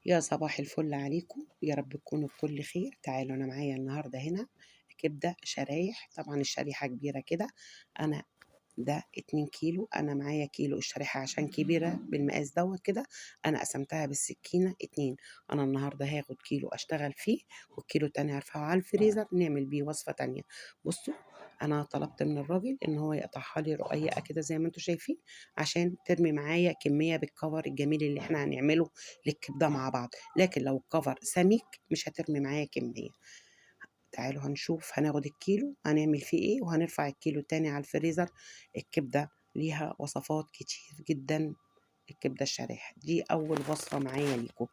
يا صباح الفل عليكم، يا رب تكونوا بكل خير. تعالوا أنا معايا النهاردة هنا كبدة شرايح، طبعا الشريحة كبيرة كده. أنا ده 2 كيلو، أنا معايا كيلو. الشريحة عشان كبيرة بالمقاس دوت كده أنا قسمتها بالسكينة 2. أنا النهاردة هاخد كيلو أشتغل فيه، والكيلو التاني هرفعه على الفريزر نعمل بيه وصفة تانية. بصوا، أنا طلبت من الراجل إن هو يقطعها لي رقيقة كده زي ما انتوا شايفين، عشان ترمي معايا كمية بالكفر الجميل اللي احنا هنعمله للكبدة مع بعض. لكن لو الكفر سميك مش هترمي معايا كمية. تعالوا هنشوف هناخد الكيلو هنعمل فيه ايه، وهنرفع الكيلو التاني على الفريزر. الكبدة ليها وصفات كتير جدا. الكبدة الشرايح دي أول وصفة معايا ليكم.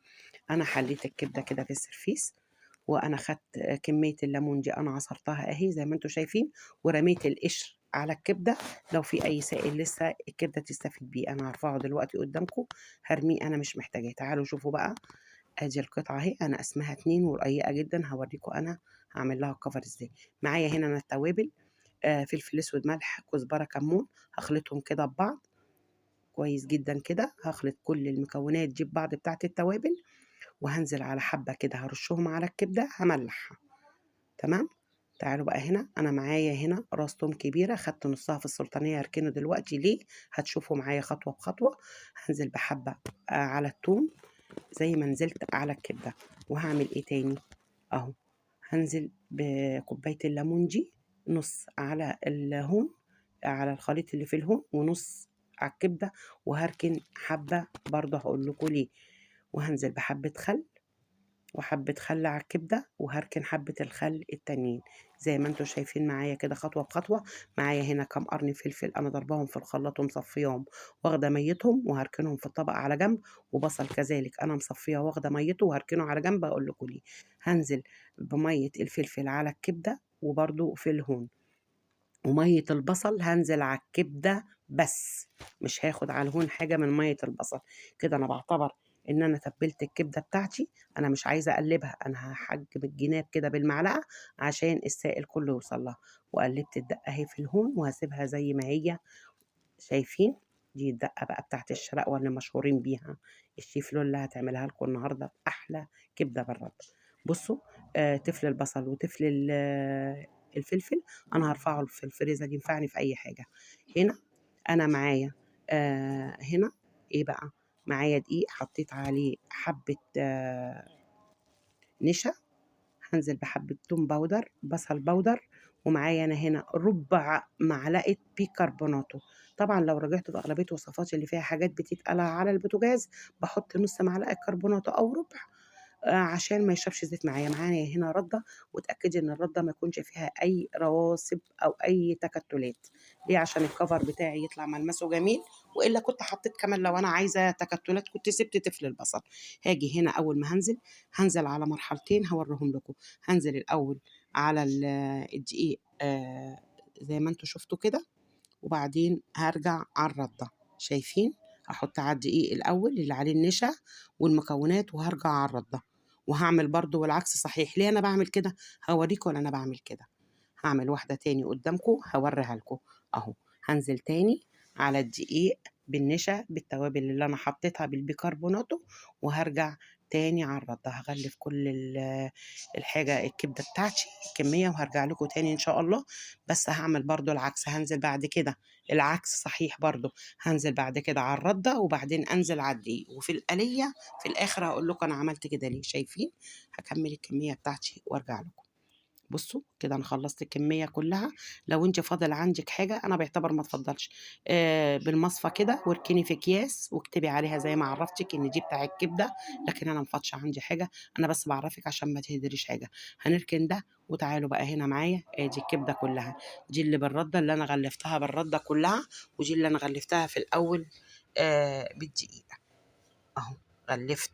أنا حليت الكبدة كده في السرفيس، وأنا خدت كمية الليمون دي أنا عصرتها أهي زي ما انتوا شايفين، ورميت القشر على الكبدة. لو في أي سائل لسه الكبدة تستفيد بيه، أنا هرفعه دلوقتي قدامكم هرميه، أنا مش محتاجاه. تعالوا شوفوا بقى. ادي القطعة اهي، انا قسمها 2 ورقيقة جدا، هوريكم انا هعمل لها كفر ازاي. معايا هنا انا التوابل، فلفل اسود، ملح، كزبرة، كمون. هخلطهم كده ببعض كويس جدا كده. هخلط كل المكونات دي ببعض بتاعة التوابل، وهنزل على حبة كده هرشهم على الكبدة هملحها. تمام. تعالوا بقى هنا، انا معايا هنا راس توم كبيرة، خدت نصها في السلطانية هركنه دلوقتي ليه، هتشوفوا معايا خطوة بخطوة. هنزل بحبة على التوم زي ما نزلت على الكبدة. وهعمل ايه تاني اهو، هنزل بكوباية الليمون دي، نص على الهون، على الخليط اللي في الهون، ونص على الكبدة. وهركن حبة برضه هقول لكم ليه. وهنزل بحبة خل، وحبة خل على الكبدة، وهركن حبة الخل التانيين زي ما انتوا شايفين معايا كده خطوة بخطوة. معايا هنا كام قرن فلفل انا ضربهم في الخلاط ومصفيهم واخدة ميتهم، وهركنهم في الطبق على جنب. وبصل كذلك انا مصفيه واخدة ميته وهركنه على جنب. اقول لكم ليه. هنزل بمية الفلفل على الكبدة وبرده في الهون، ومية البصل هنزل على الكبدة بس، مش هاخد على الهون حاجة من مية البصل. كده أنا بعتبر إن أنا تبلت الكبدة بتاعتي. أنا مش عايزة أقلبها، أنا هحجم الجناب كده بالمعلقة عشان السائل كله يوصل لها. وقلبت الدقة أهي في الهون، وهسيبها زي ما هي. شايفين؟ دي الدقة بقى بتاعت الشرقوة اللي مشهورين بيها. الشيف لولا هتعملها لكم النهاردة أحلى كبدة بالرد. بصوا، تفل البصل وتفل الفلفل أنا هرفعه في الفريزر ينفعني في أي حاجة. هنا أنا معايا هنا إيه بقى، معايا دقيق حطيت عليه حبة نشا. هنزل بحبة توم باودر، بصل باودر. ومعايا انا هنا ربع معلقة بيكربوناتو. طبعا لو رجعت باغلبية وصفاتي اللي فيها حاجات بتتقلى على البوتاجاز بحط نص معلقة كربوناتو او ربع، عشان ما يشربش زيت معايا. معايا هنا ردة، وتأكدي ان الردة ما يكونش فيها اي رواسب او اي تكتلات. ليه؟ عشان الكفر بتاعي يطلع ملمسه جميل. والا كنت حطيت كمان لو انا عايزة تكتلات كنت سبت تفل البصل. هاجي هنا اول ما هنزل على مرحلتين هوريهم لكم. هنزل الاول على الدقيق زي ما انتوا شفتوا كده، وبعدين هرجع على الردة. شايفين؟ هحط على الدقيق الاول اللي عليه النشا والمكونات، وهرجع على الردة. وهعمل برضو والعكس صحيح. ليه انا بعمل كده؟ هوريكم انا بعمل كده. هعمل واحدة تاني قدامكم هوريها لكم اهو. هنزل تاني على الدقيق بالنشا بالتوابل اللي انا حطيتها بالبيكربوناتو، وهرجع تاني على الردة. هغلف كل الحاجة الكبدة بتاعتي كمية، وهرجع لكم تاني ان شاء الله. بس هعمل برضو العكس، هنزل بعد كده العكس صحيح برضو. هنزل بعد كده على الردة، وبعدين انزل على الدقيق، وفي الآلية في الاخر هقول لكم انا عملت كده ليه. شايفين؟ هكمل الكمية بتاعتي وارجع لكم. بصوا كده انا خلصت الكميه كلها. لو انت فاضل عندك حاجه انا بعتبر ما تفضلش بالمصفى كده، واركني في اكياس واكتبي عليها زي ما عرفتك ان دي بتاع الكبده. لكن انا ما فاضش عندي حاجه، انا بس بعرفك عشان ما تهدريش حاجه. هنركن ده. وتعالوا بقى هنا معايا ادي الكبده كلها. دي اللي بالرده اللي انا غلفتها بالرده كلها، ودي اللي انا غلفتها في الاول بالدقيق اهو. غلفت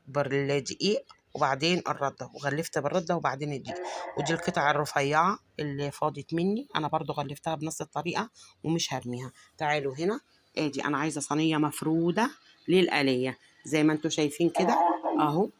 بالدقيق وبعدين الردة، وغلفت بالردة وبعدين الدقيق. ودي القطع الرفيعة اللي فاضت مني انا برضو غلفتها بنفس الطريقة ومش هرميها. تعالوا هنا ادي انا عايزة صينية مفرودة للقلية زي ما انتوا شايفين كده اهو.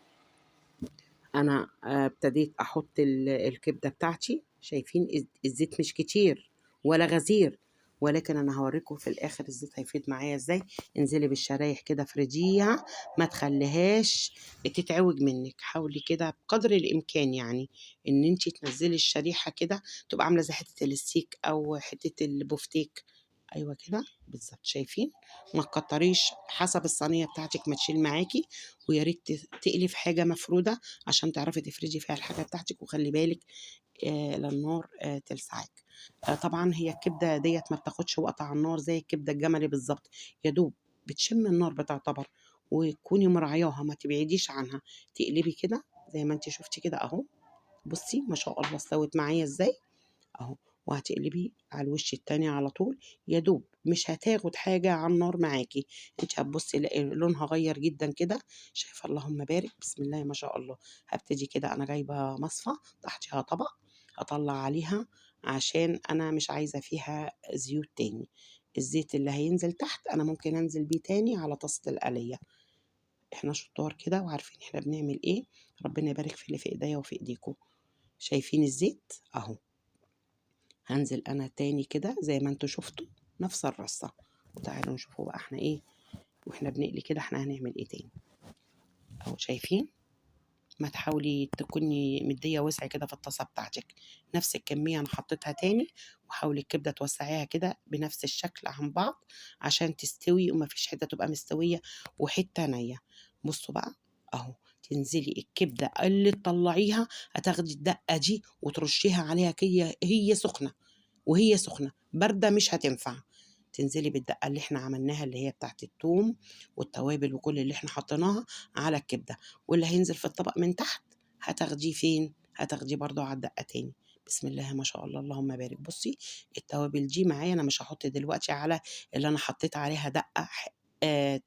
انا ابتديت احط الكبدة بتاعتي. شايفين الزيت مش كتير ولا غزير، ولكن انا هوريكم في الاخر الزيت هيفيد معايا ازاي. انزلي بالشرايح كده افرديها، ما تخليهاش تتعوج منك. حاولي كده بقدر الامكان يعني ان انت تنزلي الشريحه كده تبقى عامله زي حته الستيك او حته البوفتيك. ايوه كده بالظبط، شايفين؟ ما تكتريش حسب الصينيه بتاعتك ما تشيل معاكي. ويا ريت تقلي في حاجه مفروده عشان تعرفي تفرجي فيها الحاجه بتاعتك. وخلي بالك للنار تلسعك. طبعا هي الكبده ديت ما بتاخدش وقت على النار زي الكبده الجملي بالظبط، يا دوب بتشم النار بتعتبر. وتكوني مراعياها ما تبعديش عنها. تقلبي كده زي ما انت شفتي كده اهو. بصي ما شاء الله استوت معايا ازاي اهو. وهتقلبي على الوش التاني على طول. يا دوب مش هتاخد حاجة على النار معاكي. انت هتبصي تلاقي لونها غير جدا كده. شايفة؟ اللهم بارك، بسم الله ما شاء الله. هبتدي كده، انا جايبة مصفى تحتها طبق اطلع عليها عشان انا مش عايزة فيها زيوت تاني. الزيت اللي هينزل تحت انا ممكن انزل بيه تاني على طاسة القلية. احنا شطار كده وعارفين احنا بنعمل ايه. ربنا يبارك في اللي في ايديا وفي ايديكم. شايفين الزيت اهو. هنزل انا تاني كده زي ما انتوا شفتوا نفس الرصة. وتعالوا نشوفوا بقى احنا ايه واحنا بنقلي كده احنا هنعمل ايه تاني اهو. شايفين؟ ما تحاولي تكوني مديه وسع كده في الطاسه بتاعتك. نفس الكميه انا حطيتها تاني. وحاولي الكبده توسعيها كده بنفس الشكل عن بعض عشان تستوي وما فيش حته تبقى مستويه وحته نيه. بصوا بقى اهو. تنزلي الكبده اللي تطلعيها هتاخدي الدقه دي وترشيها عليها هي سخنه. وهي سخنة، باردة مش هتنفع. تنزلي بالدقة اللي احنا عملناها اللي هي بتاعت التوم والتوابل وكل اللي احنا حطيناها على الكبدة. واللي هينزل في الطبق من تحت هتاخديه فين؟ هتاخديه برضو على الدقة تاني. بسم الله ما شاء الله اللهم بارك. بصي التوابل دي معايا انا مش هحط دلوقتي على اللي انا حطيت عليها دقة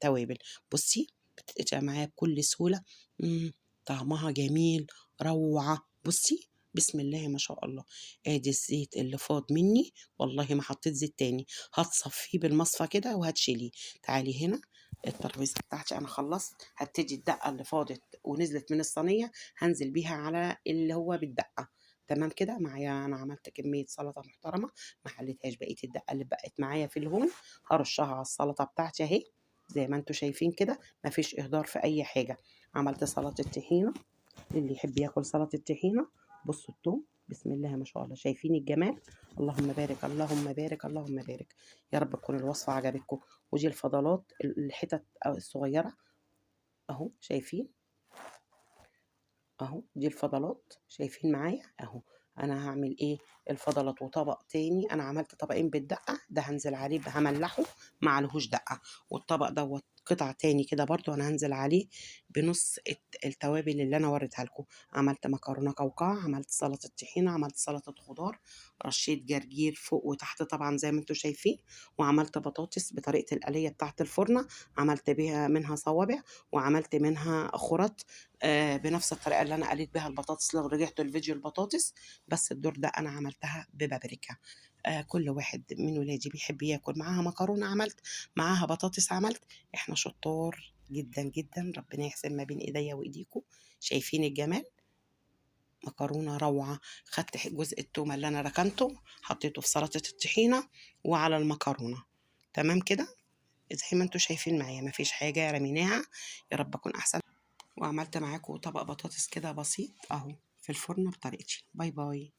توابل. بصي بتتقطع معايا بكل سهولة. طعمها جميل، روعة. بصي بسم الله ما شاء الله. ادي الزيت اللي فاض مني، والله ما حطيت زيت تاني. هتصفيه بالمصفى كده وهتشيليه. تعالي هنا الترابيزه بتاعتي انا خلصت. هبتدي الدقه اللي فاضت ونزلت من الصينيه هنزل بيها على اللي هو بالدقه. تمام كده معايا. انا عملت كميه سلطه محترمه ما حليتهاش. بقيه الدقه اللي بقت معايا في الهون هرشها على السلطه بتاعتي اهي. زي ما انتوا شايفين كده مفيش اهدار في اي حاجه. عملت سلطه طحينه اللي يحب ياكل سلطه طحينه. بصوا التوم بسم الله ما شاء الله. شايفين الجمال؟ اللهم بارك اللهم بارك اللهم بارك. يا رب تكون الوصفة عجبتكم. ودي الفضلات الحتت الصغيرة اهو. شايفين اهو؟ دي الفضلات شايفين معايا اهو. انا هعمل ايه؟ الفضلات وطبق تاني. انا عملت طبقين بالدقه ده هنزل عليه هملحه ما عليهوش دقه. والطبق دوت قطع تاني كده برضو انا هنزل عليه بنص التوابل اللي انا وريتها لكم. عملت مكرونه قوقعه، عملت سلطه طحينه، عملت سلطه خضار، رشيت جرجير فوق وتحت طبعا زي ما انتم شايفين. وعملت بطاطس بطريقه القليه بتاعه الفرنه. عملت بيها منها صوابع وعملت منها خرط بنفس الطريقه اللي انا قليت بيها البطاطس. لو رجعتوا الفيديو البطاطس بس الدور ده انا عملتها ببابريكا. كل واحد من ولادي بيحب ياكل معاها مكرونه عملت، معاها بطاطس عملت. احنا شطار جدا جدا. ربنا يحسن ما بين ايديا وايديكم. شايفين الجمال؟ مكرونه روعه. خدت جزء التومه اللي انا ركنته حطيته في سلطه الطحينه وعلى المكرونه. تمام كده زي ما انتم شايفين معايا مفيش حاجه رميناها. يا رب اكون احسن. وعملت معاكم طبق بطاطس كده بسيط اهو في الفرن بطريقتي. باي باي.